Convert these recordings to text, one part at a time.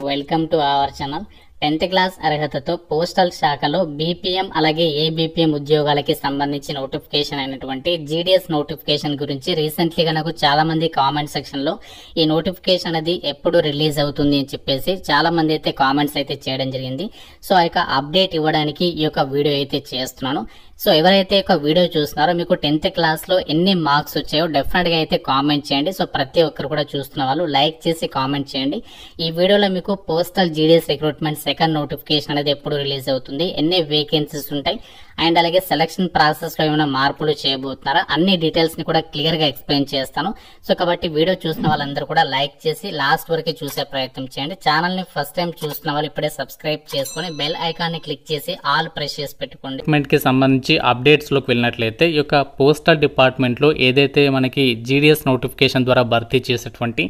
Welcome to our channel. 10th class అర్హతతో postal శాఖలో BPM అలాగే ఏబీపీఎం ఉద్యోగాలకి సంబంధించి నోటిఫికేషన్ అయినటువంటి జీడీఎస్ నోటిఫికేషన్ గురించి రీసెంట్లీగా నాకు చాలా మంది కామెంట్ సెక్షన్ లో ఈ నోటిఫికేషన్ అనేది ఎప్పుడు రిలీజ్ అవుతుంది అని చెప్పేసి చాలా మంది అయితే కామెంట్స్ అయితే చేయడం జరిగింది. సో ఆ యొక్క అప్డేట్ ఇవ్వడానికి ఈ యొక్క వీడియో అయితే చేస్తున్నాను. సో ఎవరైతే ఒక వీడియో చూస్తున్నారో మీకు 10th క్లాస్ లో ఎన్ని మార్క్స్ వచ్చాయో డెఫినెట్ గా అయితే కామెంట్ చేయండి. సో ప్రతి ఒక్కరు కూడా చూస్తున్న వాళ్ళు లైక్ చేసి కామెంట్ చేయండి. ఈ వీడియోలో మీకు postal GDS recruitment second notification అనేది ఎప్పుడు రిలీజ్ అవుతుంది, ఎన్ని వేకెన్సీస్ ఉంటాయి అండ్ అలాగే సెలక్షన్ ప్రాసెస్ లో ఏమైనా మార్పులు చేయబోతున్నారా, అన్ని డీటెయిల్స్ ని కూడా క్లియర్ గా ఎక్స్ప్లెయిన్ చేస్తాను. సో కాబట్టి వీడియో చూసిన వాళ్ళందరూ కూడా లైక్ చేసి లాస్ట్ వరకు చూసే ప్రయత్నం చేయండి. ఛానల్ ని ఫస్ట్ టైం చూస్తున్న వాళ్ళు ఇప్పుడే సబ్స్క్రైబ్ చేసుకుని బెల్ ఐకాన్ ని క్లిక్ చేసి ఆల్ ప్రెస్ చేసి పెట్టుకోండి. కి సంబంధించి అప్డేట్స్ లోకి వెళ్ళినట్లయితే ఈ యొక్క పోస్టల్ డిపార్ట్మెంట్ లో ఏదైతే మనకి జీడీఎస్ నోటిఫికేషన్ ద్వారా భర్తీ చేసేటువంటి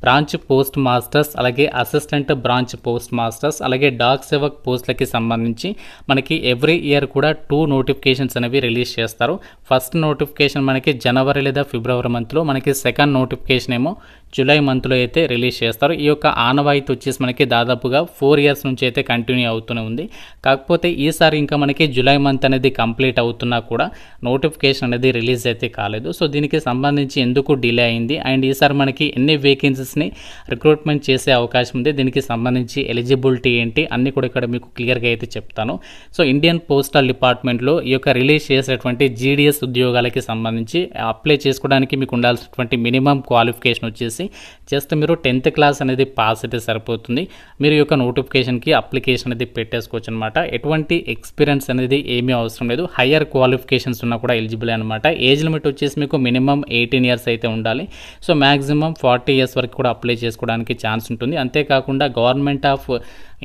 బ్రాంచ్ పోస్ట్ మాస్టర్స్ అలాగే అసిస్టెంట్ బ్రాంచ్ పోస్ట్ మాస్టర్స్ అలాగే డాక్ సేవక్ పోస్టులకి సంబంధించి మనకి ఎవ్రీ ఇయర్ కూడా 2 నోటిఫికేషన్స్ అనేవి రిలీజ్ చేస్తారు. ఫస్ట్ నోటిఫికేషన్ మనకి జనవరి లేదా ఫిబ్రవరి మంత్లో, మనకి సెకండ్ నోటిఫికేషన్ ఏమో జూలై మంత్లో అయితే రిలీజ్ చేస్తారు. ఈ యొక్క ఆనవాయితీ వచ్చేసి మనకి దాదాపుగా 4 ఇయర్స్ నుంచి అయితే కంటిన్యూ అవుతూనే ఉంది. కాకపోతే ఈసారి ఇంకా మనకి జూలై మంత్ అనేది కంప్లీట్ అవుతున్నా కూడా నోటిఫికేషన్ అనేది రిలీజ్ అయితే కాలేదు. సో దీనికి సంబంధించి ఎందుకు డిలే అయింది అండ్ ఈసారి మనకి ఎన్ని వేకెన్సీస్ని రిక్రూట్మెంట్ చేసే అవకాశం ఉంది, దీనికి సంబంధించి ఎలిజిబిలిటీ ఏంటి అన్నీ కూడా ఇక్కడ మీకు క్లియర్గా అయితే చెప్తాను. సో ఇండియన్ పోస్టల్ డిపార్ట్మెంట్లో ఈ యొక్క రిలీజ్ చేసేటువంటి జీడీఎస్ ఉద్యోగాలకి సంబంధించి అప్లై చేసుకోవడానికి మీకు ఉండాల్సినటువంటి మినిమం క్వాలిఫికేషన్ వచ్చేసి జస్ట్ మీరు 10th క్లాస్ అనేది పాస్ అయితే సరిపోతుంది. మీరు ఈ యొక్క నోటిఫికేషన్కి అప్లికేషన్ అనేది పెట్టేసుకోవచ్చు అనమాట. ఎటువంటి ఎక్స్పీరియన్స్ అనేది ఏమీ అవసరం లేదు. హయ్యర్ క్వాలిఫికేషన్స్ ఉన్నా కూడా ఎలిజిబుల్ అనమాట. ఏజ్ లిమిట్ వచ్చేసి మీకు మినిమం 18 ఇయర్స్ అయితే ఉండాలి. సో మ్యాక్సిమం 40 ఇయర్స్ వరకు కూడా అప్లై చేసుకోవడానికి ఛాన్స్ ఉంటుంది. అంతేకాకుండా గవర్నమెంట్ ఆఫ్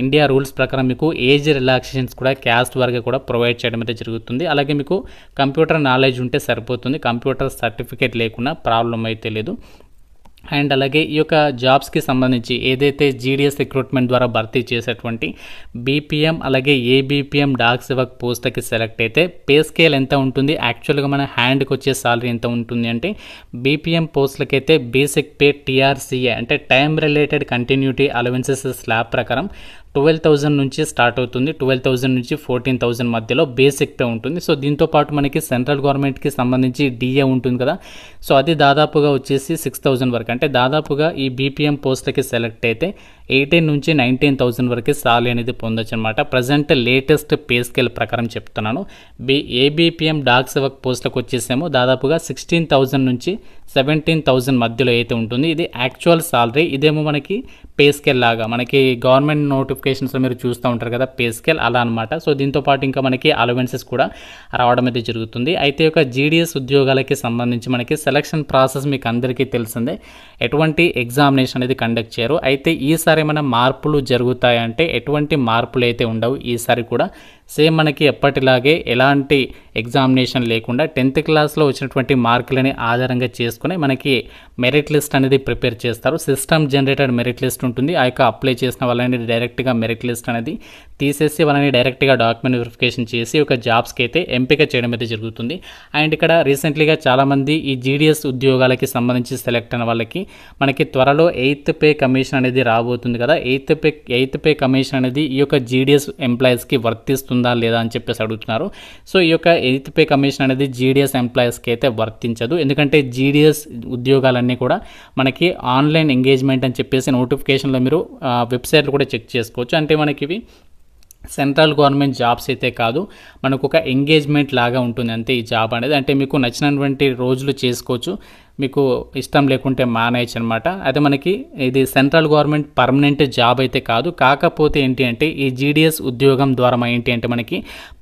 ఇండియా రూల్స్ ప్రకారం మీకు ఏజ్ రిలాక్సేషన్స్ కూడా క్యాస్ట్ వరకు కూడా ప్రొవైడ్ చేయడం అయితే జరుగుతుంది. అలాగే మీకు కంప్యూటర్ నాలెడ్జ్ ఉంటే సరిపోతుంది. కంప్యూటర్ సర్టిఫికేట్ లేకున్నా ప్రాబ్లం అయితే లేదు. అండ్ అలాగే ఈ యొక్క జాబ్స్కి సంబంధించి ఏదైతే జీడీఎస్ రిక్రూట్మెంట్ ద్వారా భర్తీ చేసేటువంటి బీపీఎం అలాగే ఏబీపీఎం డాక్ సేవక్ పోస్ట్కి సెలెక్ట్ అయితే పే స్కేల్ ఎంత ఉంటుంది, యాక్చువల్గా మన హ్యాండ్కి వచ్చే సాలరీ ఎంత ఉంటుంది అంటే బీపీఎం పోస్టులకి అయితే బేసిక్ పే టీఆర్సీఏ అంటే time related continuity allowances slab ప్రకారం 12,000 నుంచి స్టార్ట్ అవుతుంది. 12,000 నుంచి 14,000 మధ్యలో బేసిక్ పే ఉంటుంది. సో దీంతో పాటు మనకి సెంట్రల్ గవర్నమెంట్కి సంబంధించి డిఏ ఉంటుంది కదా, సో అది దాదాపుగా వచ్చేసి 6,000 వరకు, అంటే దాదాపుగా ఈ బీపీఎం పోస్టులకి సెలెక్ట్ అయితే 18 నుంచి 19,000 వరకు సాలరీ అనేది పొందొచ్చు అనమాట. ప్రజెంట్ లేటెస్ట్ పే స్కేల్ ప్రకారం చెప్తున్నాను. ఏబీపీఎం డాక్ సేవక్ పోస్టులకు వచ్చేసేమో దాదాపుగా 16,000 నుంచి 17,000 మధ్యలో అయితే ఉంటుంది. ఇది యాక్చువల్ సాలరీ. ఇదేమో మనకి పే స్కేల్ లాగా మనకి గవర్నమెంట్ నోటిఫికేషన్స్ మీరు చూస్తూ ఉంటారు కదా పే స్కేల్, అలా అనమాట. సో దీంతో పాటు ఇంకా మనకి అలవెన్సెస్ కూడా రావడం అయితే జరుగుతుంది. అయితే ఒక జీడీఎస్ ఉద్యోగాలకి సంబంధించి మనకి సెలక్షన్ ప్రాసెస్ మీకు అందరికీ తెలిసిందే. ఎటువంటి ఎగ్జామినేషన్ అనేది కండక్ట్ చేయరు. అయితే ఈసారి ఏమైనా మార్పులు జరుగుతాయంటే ఎటువంటి మార్పులు అయితే ఉండవు. ఈసారి కూడా సేమ్ మనకి ఎప్పటిలాగే ఎలాంటి ఎగ్జామినేషన్ లేకుండా 10th క్లాస్లో వచ్చినటువంటి మార్కులని ఆధారంగా చేసుకుని మనకి మెరిట్ లిస్ట్ అనేది ప్రిపేర్ చేస్తారు. సిస్టమ్ జనరేటెడ్ మెరిట్ లిస్ట్ ఉంటుంది. ఆ యొక్క అప్లై చేసిన వాళ్ళని డైరెక్ట్గా మెరిట్ లిస్ట్ అనేది తీసేసి వాళ్ళని డైరెక్ట్గా డాక్యుమెంట్ వెరిఫికేషన్ చేసి ఒక జాబ్స్కి అయితే ఎంపిక చేయడం అయితే జరుగుతుంది. అండ్ ఇక్కడ రీసెంట్లీగా చాలామంది ఈ జీడీఎస్ ఉద్యోగాలకి సంబంధించి సెలెక్ట్ అయిన వాళ్ళకి మనకి త్వరలో 8th పే కమిషన్ అనేది రాబోతుంది కదా. 8th పే కమిషన్ అనేది ఈ యొక్క జీడీఎస్ ఎంప్లాయీస్కి వర్తిస్తుందా లేదా అని చెప్పేసి అడుగుతున్నారు. సో ఈ యొక్క 8th పే కమిషన్ అనేది జీడీఎస్ ఎంప్లాయీస్కి అయితే వర్తించదు. ఎందుకంటే జీడీఎస్ ఉద్యోగాలన్నీ కూడా మనకి ఆన్లైన్ ఎంగేజ్మెంట్ అని చెప్పేసి నోటిఫికేషన్లో మీరు వెబ్సైట్లో కూడా చెక్ చేసుకోవచ్చు. అంటే మనకి ఇవి సెంట్రల్ గవర్నమెంట్ జాబ్స్ అయితే కాదు, మనకు ఒక ఎంగేజ్మెంట్ లాగా ఉంటుంది అంతే ఈ జాబ్ అనేది. అంటే మీకు నచ్చినటువంటి రోజులు చేసుకోవచ్చు, మీకు ఇష్టం లేకుంటే మానేయచ్చు అనమాట. అయితే మనకి ఇది సెంట్రల్ గవర్నమెంట్ పర్మనెంట్ జాబ్ అయితే కాదు. కాకపోతే ఏంటి అంటే ఈ జీడీఎస్ ఉద్యోగం ద్వారా ఏంటి అంటే మనకి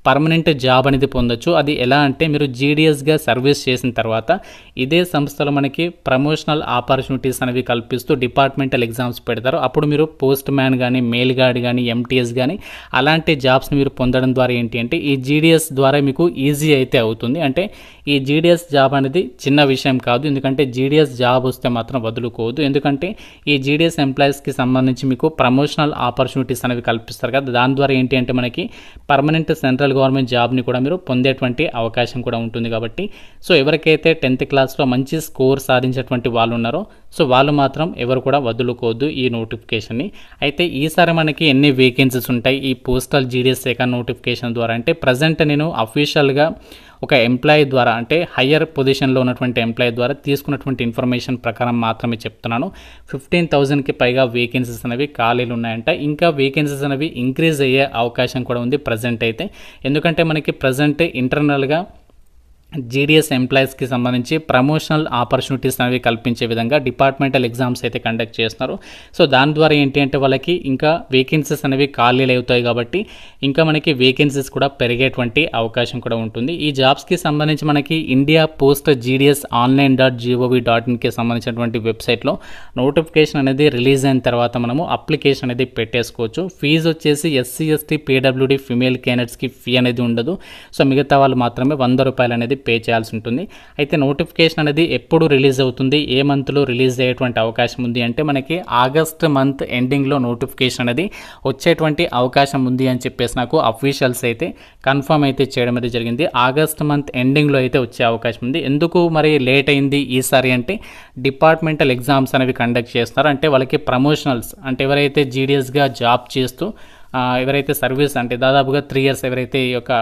పర్మనెంట్ జాబ్ అనేది పొందొచ్చు. అది ఎలా అంటే మీరు జీడీఎస్గా సర్వీస్ చేసిన తర్వాత ఇదే సంస్థలో మనకి ప్రమోషనల్ ఆపర్చునిటీస్ అనేవి కల్పిస్తూ డిపార్ట్మెంటల్ ఎగ్జామ్స్ పెడతారు. అప్పుడు మీరు పోస్ట్ మ్యాన్ కానీ, మెయిల్ గార్డ్ కానీ, ఎంటీఎస్ కానీ అలాంటి జాబ్స్ని మీరు పొందడం ద్వారా ఏంటి అంటే ఈ జీడీఎస్ ద్వారా మీకు ఈజీ అయితే అవుతుంది. అంటే ఈ జీడీఎస్ జాబ్ అనేది చిన్న విషయం కాదు. ఎందుకంటే ఎందుకంటే జీడిఎస్ జాబ్ వస్తే మాత్రం వదులుకోవద్దు. ఎందుకంటే ఈ జీడిఎస్ ఎంప్లాయీస్కి సంబంధించి మీకు ప్రమోషనల్ ఆపర్చునిటీస్ అనేవి కల్పిస్తారు కదా, దాని ద్వారా ఏంటి అంటే మనకి పర్మనెంట్ సెంట్రల్ గవర్నమెంట్ జాబ్ని కూడా మీరు పొందేటువంటి అవకాశం కూడా ఉంటుంది. కాబట్టి సో ఎవరికైతే 10th క్లాస్లో మంచి స్కోర్ సాధించేటువంటి వాళ్ళు ఉన్నారో సో వాళ్ళు మాత్రం ఎవరు కూడా వదులుకోవద్దు ఈ నోటిఫికేషన్ని. అయితే ఈసారి మనకి ఎన్ని వేకెన్సీస్ ఉంటాయి ఈ పోస్టల్ జీడిఎస్ సెకండ్ నోటిఫికేషన్ ద్వారా అంటే ప్రజెంట్ నేను అఫీషియల్గా ఒక ఎంప్లాయీ ద్వారా అంటే హయ్యర్ పొజిషన్లో ఉన్నటువంటి ఎంప్లాయీ ద్వారా తీసుకున్నటువంటి ఇన్ఫర్మేషన్ ప్రకారం మాత్రమే చెప్తున్నాను. 15,000కి పైగా వేకెన్సీస్ అనేవి ఖాళీలు ఉన్నాయంట. ఇంకా వేకెన్సీస్ అనేవి ఇంక్రీజ్ అయ్యే అవకాశం కూడా ఉంది ప్రజెంట్ అయితే. ఎందుకంటే మనకి ప్రజెంట్ ఇంటర్నల్గా జీడిఎస్ ఎంప్లాయీస్కి సంబంధించి ప్రమోషనల్ ఆపర్చునిటీస్ అనేవి కల్పించే విధంగా డిపార్ట్మెంటల్ ఎగ్జామ్స్ అయితే కండక్ట్ చేస్తున్నారు. సో దాని ద్వారా ఏంటి అంటే వాళ్ళకి ఇంకా వేకెన్సీస్ అనేవి ఖాళీలు అవుతాయి కాబట్టి ఇంకా మనకి వేకెన్సీస్ కూడా పెరిగేటువంటి అవకాశం కూడా ఉంటుంది. ఈ జాబ్స్కి సంబంధించి మనకి ఇండియా పోస్ట్ జీడిఎస్ online.gov.inకి సంబంధించినటువంటి వెబ్సైట్లో నోటిఫికేషన్ అనేది రిలీజ్ అయిన తర్వాత మనము అప్లికేషన్ అనేది పెట్టేసుకోవచ్చు. ఫీజు వచ్చేసి SC ST PWD ఫిమేల్ క్యాండిడేట్స్కి ఫీ అనేది ఉండదు. సో మిగతా వాళ్ళు మాత్రమే 100 రూపాయలు అనేది పే చేయాల్సి ఉంటుంది. అయితే నోటిఫికేషన్ అనేది ఎప్పుడు రిలీజ్ అవుతుంది, ఏ మంత్లో రిలీజ్ అయ్యేటువంటి అవకాశం ఉంది అంటే మనకి ఆగస్ట్ మంత్ ఎండింగ్లో నోటిఫికేషన్ అనేది వచ్చేటువంటి అవకాశం ఉంది అని చెప్పేసి నాకు అఫీషియల్స్ అయితే కన్ఫర్మ్ అయితే చేయడం అయితే జరిగింది. ఆగస్ట్ మంత్ ఎండింగ్లో అయితే వచ్చే అవకాశం ఉంది. ఎందుకు మరి లేట్ అయింది ఈసారి అంటే డిపార్ట్మెంటల్ ఎగ్జామ్స్ అనేవి కండక్ట్ చేస్తున్నారు. అంటే వాళ్ళకి ప్రమోషనల్స్ అంటే ఎవరైతే జీడిఎస్గా జాబ్ చేస్తూ ఎవరైతే సర్వీస్ అంటే దాదాపుగా 3 years ఎవరైతే ఈ యొక్క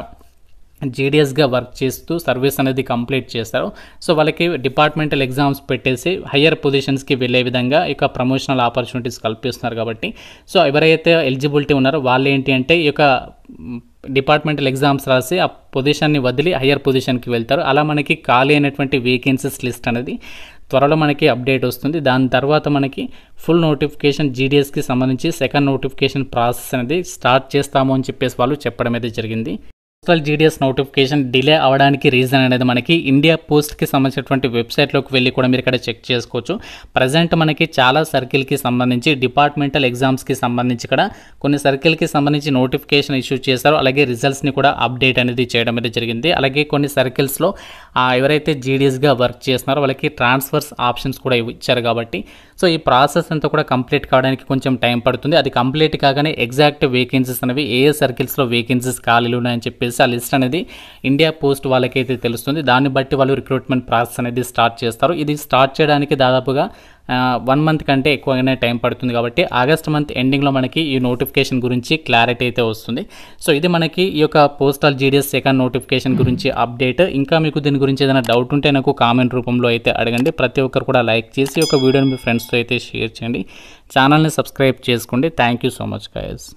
జీడిఎస్గా వర్క్ చేస్తూ సర్వీస్ అనేది కంప్లీట్ చేస్తారో సో వాళ్ళకి డిపార్ట్మెంటల్ ఎగ్జామ్స్ పెట్టేసి హయ్యర్ పొజిషన్స్కి వెళ్ళే విధంగా ఇక ప్రమోషనల్ ఆపర్చునిటీస్ కల్పిస్తున్నారు. కాబట్టి సో ఎవరైతే ఎలిజిబిలిటీ ఉన్నారో వాళ్ళు ఏంటి అంటే ఈ యొక్క డిపార్ట్మెంటల్ ఎగ్జామ్స్ రాసి ఆ పొజిషన్ని వదిలి హయ్యర్ పొజిషన్కి వెళ్తారు. అలా మనకి ఖాళీ అయినటువంటి వేకెన్సీస్ లిస్ట్ అనేది త్వరలో మనకి అప్డేట్ వస్తుంది. దాని తర్వాత మనకి ఫుల్ నోటిఫికేషన్ జీడిఎస్కి సంబంధించి సెకండ్ నోటిఫికేషన్ ప్రాసెస్ అనేది స్టార్ట్ చేస్తాము అని చెప్పేసి వాళ్ళు చెప్పడం అయితే జరిగింది. పోస్టల్ జీడిఎస్ నోటిఫికేషన్ డిలే అవడానికి రీజన్ అనేది మనకి ఇండియా పోస్ట్కి సంబంధించినటువంటి వెబ్సైట్లోకి వెళ్ళి కూడా మీరు ఇక్కడ చెక్ చేసుకోవచ్చు. ప్రజెంట్ మనకి చాలా సర్కిల్కి సంబంధించి డిపార్ట్మెంటల్ ఎగ్జామ్స్కి సంబంధించి ఇక్కడ కొన్ని సర్కిల్కి సంబంధించి నోటిఫికేషన్ ఇష్యూ చేశారు. అలాగే రిజల్ట్స్ని కూడా అప్డేట్ అనేది చేయడం అనేది జరిగింది. అలాగే కొన్ని సర్కిల్స్లో ఎవరైతే జీడిఎస్గా వర్క్ చేస్తున్నారో వాళ్ళకి ట్రాన్స్ఫర్స్ ఆప్షన్స్ కూడా ఇచ్చారు. కాబట్టి సో ఈ ప్రాసెస్ అంతా కూడా కంప్లీట్ కావడానికి కొంచెం టైం పడుతుంది. అది కంప్లీట్ కాగానే ఎగ్జాక్ట్ వేకెన్సీస్ అనేవి ఏ సర్కిల్స్లో వేకెన్సీస్ ఖాళీలు ఉన్నాయని చెప్పేసి ఆ లిస్ట్ అనేది ఇండియా పోస్ట్ వాళ్ళకైతే తెలుస్తుంది. దాన్ని బట్టి వాళ్ళు రిక్రూట్మెంట్ ప్రాసెస్ అనేది స్టార్ట్ చేస్తారు. ఇది స్టార్ట్ చేయడానికి దాదాపుగా 1 month కంటే ఎక్కువగానే టైం పడుతుంది. కాబట్టి ఆగస్ట్ మంత్ ఎండింగ్లో మనకి ఈ నోటిఫికేషన్ గురించి క్లారిటీ అయితే వస్తుంది. సో ఇది మనకి ఈ యొక్క పోస్టల్ జీడిఎస్ సెకండ్ నోటిఫికేషన్ గురించి అప్డేట్. ఇంకా మీకు దీని గురించి ఏదైనా డౌట్ ఉంటే నాకు కామెంట్ రూపంలో అయితే అడగండి. ప్రతి ఒక్కరు కూడా లైక్ చేసి ఒక వీడియోని మీ ఫ్రెండ్స్తో అయితే షేర్ చేయండి. ఛానల్ని సబ్స్క్రైబ్ చేసుకోండి. Thank you so much guys.